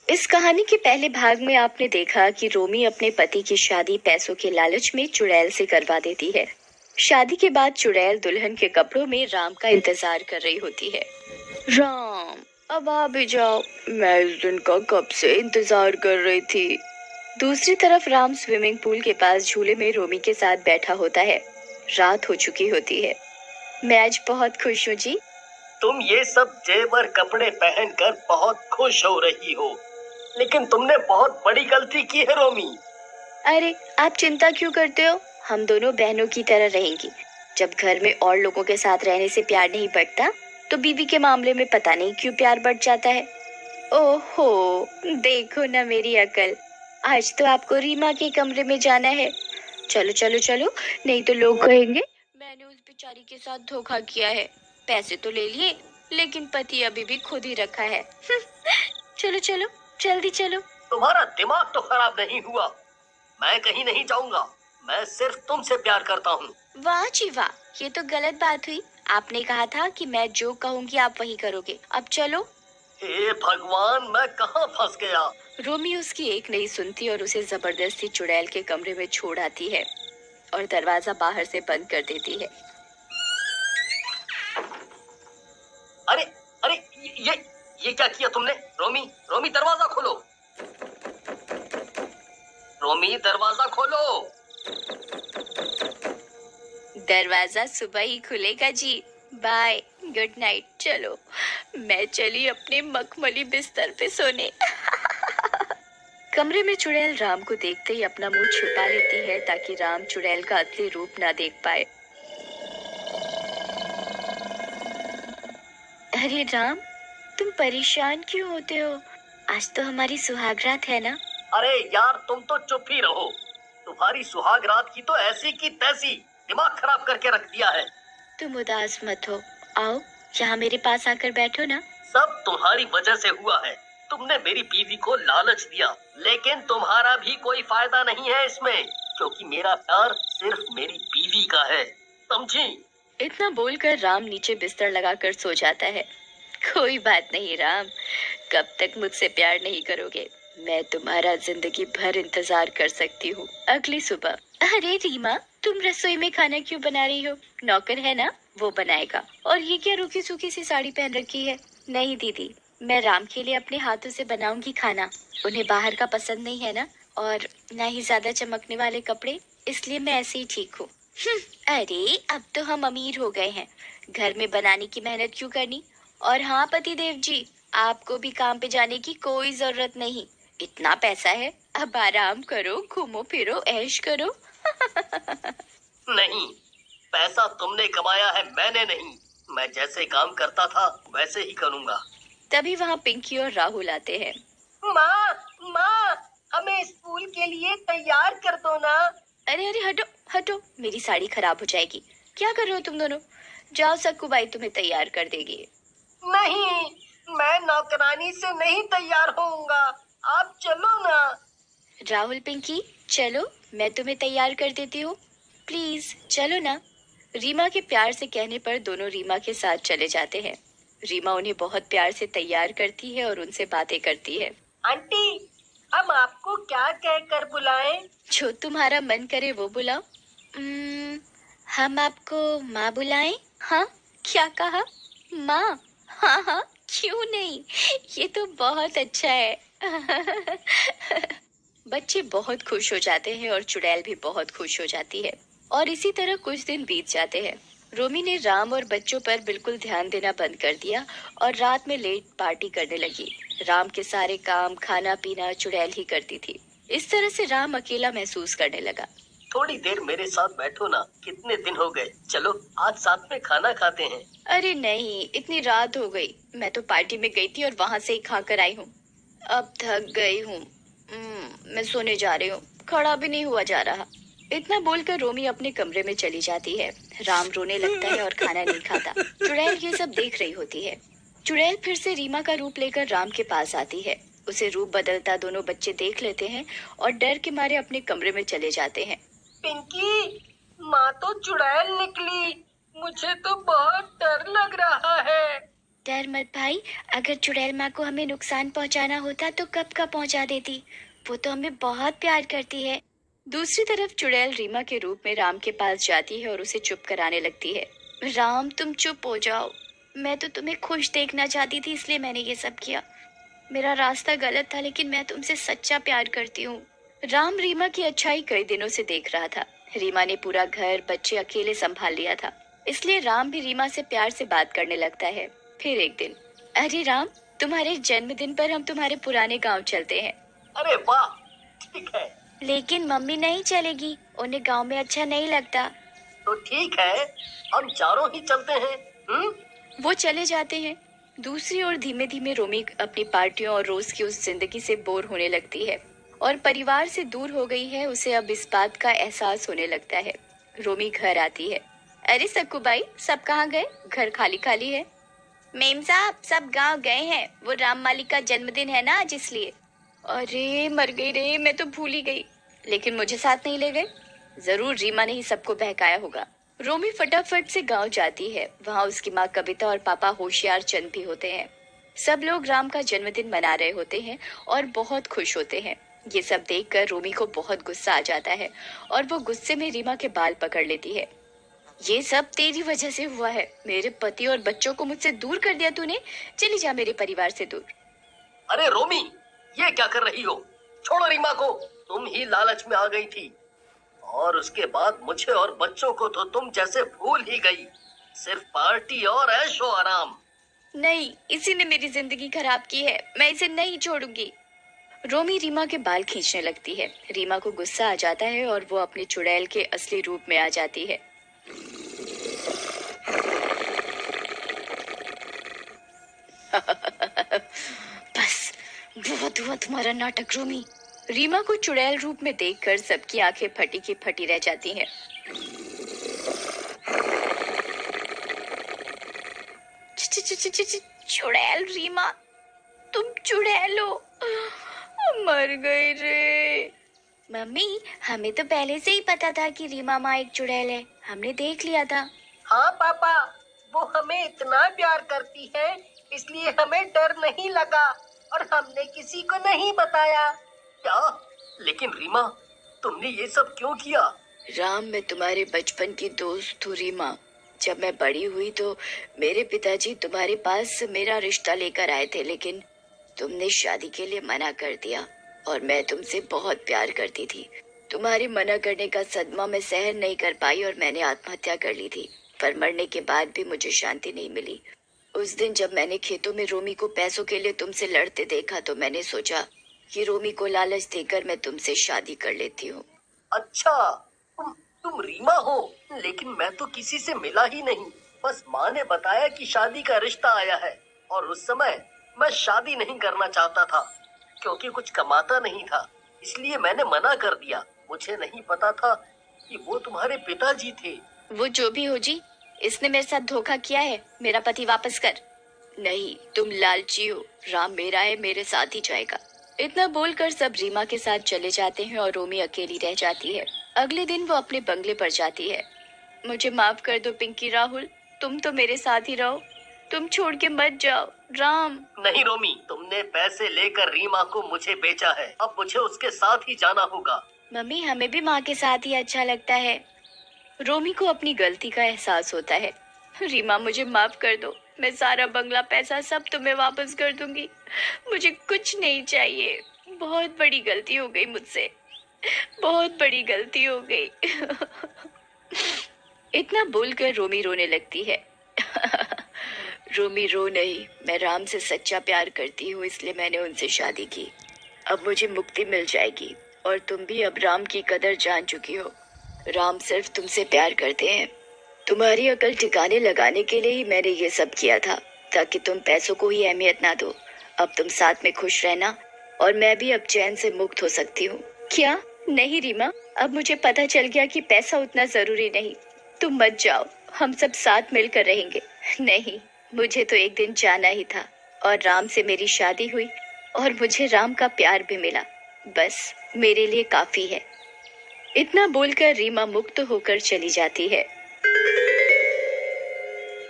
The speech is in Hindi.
इस कहानी के पहले भाग में आपने देखा कि रोमी अपने पति की शादी पैसों के लालच में चुड़ैल से करवा देती है। शादी के बाद चुड़ैल दुल्हन के कपड़ों में राम का इंतजार कर रही होती है। राम, अब आ भी जाओ, मैं इस दिन का कब से इंतजार कर रही थी। दूसरी तरफ राम स्विमिंग पूल के पास झूले में रोमी के साथ बैठा होता है। रात हो चुकी होती है। मैं आज बहुत खुश हूँ जी। तुम ये सब जेवर कपड़े पहनकर बहुत खुश हो रही हो, लेकिन तुमने बहुत बड़ी गलती की है रोमी। अरे आप चिंता क्यों करते हो, हम दोनों बहनों की तरह रहेंगी। जब घर में और लोगों के साथ रहने से प्यार नहीं बढ़ता, तो बीवी के मामले में पता नहीं क्यों प्यार बढ़ जाता है। ओहो, देखो ना मेरी अकल। आज तो आपको रीमा के कमरे में जाना है। चलो चलो चलो, नहीं तो लोग कहेंगे मैंने उस बेचारी के साथ धोखा किया है। पैसे तो ले लिए, लेकिन पति अभी भी खुद ही रखा है। चलो चलो, जल्दी चलो। तुम्हारा दिमाग तो खराब नहीं हुआ? मैं कहीं नहीं जाऊंगा, मैं सिर्फ तुमसे प्यार करता हूँ। वाह जी वाह, ये तो गलत बात हुई। आपने कहा था कि मैं जो कहूँगी आप वही करोगे। अब चलो। हे भगवान, मैं कहाँ फंस गया। रोमी उसकी एक नहीं सुनती और उसे जबरदस्ती चुड़ैल के कमरे में छोड़ आती है और दरवाजा बाहर से बंद कर देती है। अरे अरे, ये क्या किया तुमने? रोमी, रोमी दरवाजा खोलो। रोमी दरवाजा खोलो। दरवाजा सुबह ही खुलेगा जी। Bye, good night. चलो, मैं चली अपने मखमली बिस्तर पे सोने। कमरे में चुड़ैल राम को देखते ही अपना मुंह छुपा लेती है ताकि राम चुड़ैल का असली रूप ना देख पाए। अरे राम, तुम परेशान क्यों होते हो? आज तो हमारी सुहागरात है ना। अरे यार, तुम तो चुप ही रहो। तुम्हारी सुहाग रात की तो ऐसी की तैसी, दिमाग खराब करके रख दिया है। तुम उदास मत हो, आओ यहाँ मेरे पास आकर बैठो ना। सब तुम्हारी वजह से हुआ है। तुमने मेरी बीवी को लालच दिया, लेकिन तुम्हारा भी कोई फायदा नहीं है इसमें, क्योंकि मेरा प्यार सिर्फ मेरी बीवी का है, समझी? इतना बोलकर राम नीचे बिस्तर लगाकर सो जाता है। कोई बात नहीं राम, कब तक मुझसे प्यार नहीं करोगे? मैं तुम्हारा जिंदगी भर इंतजार कर सकती हूँ। अगली सुबह। अरे रीमा, तुम रसोई में खाना क्यों बना रही हो? नौकर है ना, वो बनाएगा। और ये क्या रूखी सूखी सी साड़ी पहन रखी है? नहीं दीदी, मैं राम के लिए अपने हाथों से बनाऊंगी खाना। उन्हें बाहर का पसंद नहीं है ना, और ना ही ज्यादा चमकने वाले कपड़े, इसलिए मैं ऐसे ही ठीक हूँ। अरे अब तो हम अमीर हो गए हैं, घर में बनाने की मेहनत क्यों करनी? और हाँ पति देव जी, आपको भी काम पे जाने की कोई जरूरत नहीं। इतना पैसा है, अब आराम करो, घूमो फिरो, ऐश करो। नहीं, पैसा तुमने कमाया है, मैंने नहीं। मैं जैसे काम करता था वैसे ही करूँगा। तभी वहाँ पिंकी और राहुल आते हैं। माँ, माँ, हमें स्कूल के लिए तैयार कर दो ना। अरे अरे हटो हटो, मेरी साड़ी खराब हो जाएगी। क्या कर रहे हो तुम दोनों? जाओ, सक्कू बाई तुम्हें तैयार कर देगी। नहीं, मैं नौकरानी से नहीं तैयार होऊंगा, आप चलो ना। राहुल पिंकी, चलो मैं तुम्हें तैयार कर देती हूँ, प्लीज चलो ना। रीमा के प्यार से कहने पर दोनों रीमा के साथ चले जाते हैं। रीमा उन्हें बहुत प्यार से तैयार करती है और उनसे बातें करती है। आंटी, हम आपको क्या कहकर बुलाएं? जो तुम्हारा मन करे वो बुलाओ। हम आपको माँ बुलाएं? हाँ, क्या कहा? माँ? हाँ हाँ, क्यों नहीं, ये तो बहुत अच्छा है। बच्चे बहुत खुश हो जाते हैं और चुड़ैल भी बहुत खुश हो जाती है। और इसी तरह कुछ दिन बीत जाते हैं। रोमी ने राम और बच्चों पर बिल्कुल ध्यान देना बंद कर दिया और रात में लेट पार्टी करने लगी। राम के सारे काम, खाना पीना चुड़ैल ही करती थी। इस तरह से राम अकेला महसूस करने लगा। थोड़ी देर मेरे साथ बैठो ना, कितने दिन हो गए। चलो आज साथ में खाना खाते हैं। अरे नहीं, इतनी रात हो गई। मैं तो पार्टी में गई थी और वहाँ से ही खा कर आई हूँ। अब थक गई हूँ। मैं सोने जा रही हूँ, खड़ा भी नहीं हुआ जा रहा। इतना बोलकर रोमी अपने कमरे में चली जाती है। राम रोने लगता है और खाना नहीं खाता। चुड़ैल ये सब देख रही होती है। चुड़ैल फिर से रीमा का रूप लेकर राम के पास आती है। उसे रूप बदलता दोनों बच्चे देख लेते हैं और डर के मारे अपने कमरे में चले जाते हैं। पिंकी, माँ तो चुड़ैल निकली, मुझे तो बहुत डर लग रहा है। डर मत भाई, अगर चुड़ैल माँ को हमें नुकसान पहुंचाना होता तो कब का पहुंचा देती। वो तो हमें बहुत प्यार करती है। दूसरी तरफ चुड़ैल रीमा के रूप में राम के पास जाती है और उसे चुप कराने लगती है। राम तुम चुप हो जाओ, मैं तो तुम्हें खुश देखना चाहती थी इसलिए मैंने ये सब किया। मेरा रास्ता गलत था लेकिन मैं तुमसे सच्चा प्यार करती हूँ। राम रीमा की अच्छाई कई दिनों से देख रहा था। रीमा ने पूरा घर बच्चे अकेले संभाल लिया था, इसलिए राम भी रीमा से प्यार से बात करने लगता है। फिर एक दिन, अरे राम, तुम्हारे जन्मदिन पर हम तुम्हारे पुराने गांव चलते हैं। अरे वाह, ठीक है। लेकिन मम्मी नहीं चलेगी, उन्हें गांव में अच्छा नहीं लगता। तो ठीक है, हम चारों ही चलते हैं। वो चले जाते हैं। दूसरी ओर धीमे धीमे रोमी अपनी पार्टियों और रोज की उस जिंदगी से बोर होने लगती है और परिवार से दूर हो गई है। उसे अब इस बात का एहसास होने लगता है। रोमी घर आती है। अरे सक्कू भाई, सब कहाँ गए? घर खाली खाली है। मेम साहब, सब गांव गए हैं, वो राम मालिक का जन्मदिन है ना आज, इसलिए। अरे मर गई रे, मैं तो भूल ही गई। लेकिन मुझे साथ नहीं ले गए। जरूर रीमा ने ही सबको बहकाया होगा। रोमी फटाफट से गांव जाती है। वहां उसकी माँ कविता और पापा होशियार चंद भी होते हैं। सब लोग राम का जन्मदिन मना रहे होते हैं और बहुत खुश होते हैं। ये सब देखकर रोमी को बहुत गुस्सा आ जाता है और वो गुस्से में रीमा के बाल पकड़ लेती है। ये सब तेरी वजह से हुआ है। मेरे पति और बच्चों को मुझसे दूर कर दिया तूने। चली जा मेरे परिवार से दूर। अरे रोमी, ये क्या कर रही हो? छोड़ो रीमा को, तुम ही लालच में आ गई थी और उसके बाद मुझे और बच्चों को तो तुम जैसे भूल ही गई। सिर्फ पार्टी और ऐशो आराम। नहीं, इसी ने मेरी जिंदगी खराब की है, मैं इसे नहीं छोड़ूंगी। रोमी रीमा के बाल खींचने लगती है। रीमा को गुस्सा आ जाता है और वो अपने चुड़ैल के असली रूप में आ जाती है। बस, बहुत हुआ तुम्हारा नाटक रोमी। रीमा को चुड़ैल रूप में देखकर सबकी आंखें फटी की फटी रह जाती हैं। चुड़ैल रीमा, तुम चुड़ैल हो। मर गई रे। मम्मी, हमें तो पहले से ही पता था कि रीमा माँ एक चुड़ैल है, हमने देख लिया था। हाँ पापा, वो हमें इतना प्यार करती है इसलिए हमें डर नहीं लगा और हमने किसी को नहीं बताया। क्या? लेकिन रीमा, तुमने ये सब क्यों किया? राम, मैं तुम्हारे बचपन की दोस्त हूँ रीमा। जब मैं बड़ी हुई तो मेरे पिताजी तुम्हारे पास मेरा रिश्ता लेकर आए थे, लेकिन तुमने शादी के लिए मना कर दिया और मैं तुमसे बहुत प्यार करती थी। तुम्हारे मना करने का सदमा मैं सहन नहीं कर पाई और मैंने आत्महत्या कर ली थी, पर मरने के बाद भी मुझे शांति नहीं मिली। उस दिन जब मैंने खेतों में रोमी को पैसों के लिए तुमसे लड़ते देखा तो मैंने सोचा कि रोमी को लालच देकर मैं तुमसे शादी कर लेती हूँ। अच्छा, तुम रीमा हो, लेकिन मैं तो किसी से मिला ही नहीं। बस माँ ने बताया कि शादी का रिश्ता आया है और उस समय मैं शादी नहीं करना चाहता था क्योंकि कुछ कमाता नहीं था, इसलिए मैंने मना कर दिया। मुझे नहीं पता था कि वो तुम्हारे पिताजी थे। वो जो भी हो जी, इसने मेरे साथ धोखा किया है। मेरा पति वापस कर। नहीं, तुम लालची हो। राम मेरा है, मेरे साथ ही जाएगा। इतना बोलकर सब रीमा के साथ चले जाते हैं और रोमी अकेली रह जाती है। अगले दिन वो अपने बंगले पर जाती है। मुझे माफ कर दो पिंकी राहुल, तुम तो मेरे साथ ही रहो, तुम छोड़ के मत जाओ। राम। नहीं रोमी, तुमने पैसे लेकर रीमा को मुझे बेचा है, अब मुझे उसके साथ ही जाना होगा। मम्मी, हमें भी माँ के साथ ही अच्छा लगता है। रोमी को अपनी गलती का एहसास होता है। रीमा, मुझे माफ कर दो, मैं सारा बंगला पैसा सब तुम्हें वापस कर दूंगी। मुझे कुछ नहीं चाहिए। बहुत बड़ी गलती हो गई मुझसे, बहुत बड़ी गलती हो गई। इतना बोलकर रोमी रोने लगती है। रोमी रो नहीं, मैं राम से सच्चा प्यार करती हूँ, इसलिए मैंने उनसे शादी की। अब मुझे मुक्ति मिल जाएगी और तुम भी अब राम की कदर जान चुकी हो। राम सिर्फ तुमसे प्यार करते हैं। तुम्हारी अकल ठिकाने लगाने के लिए ही मैंने ये सब किया था, ताकि तुम पैसों को ही अहमियत ना दो। अब तुम साथ में खुश रहना और मैं भी अब चैन से मुक्त हो सकती हूँ। क्या? नहीं रीमा, अब मुझे पता चल गया कि पैसा उतना जरूरी नहीं। तुम मत जाओ, हम सब साथ मिलकर रहेंगे। नहीं, मुझे तो एक दिन जाना ही था और राम से मेरी शादी हुई और मुझे राम का प्यार भी मिला। बस मेरे लिए काफी है। इतना बोलकर रीमा मुक्त होकर चली जाती है।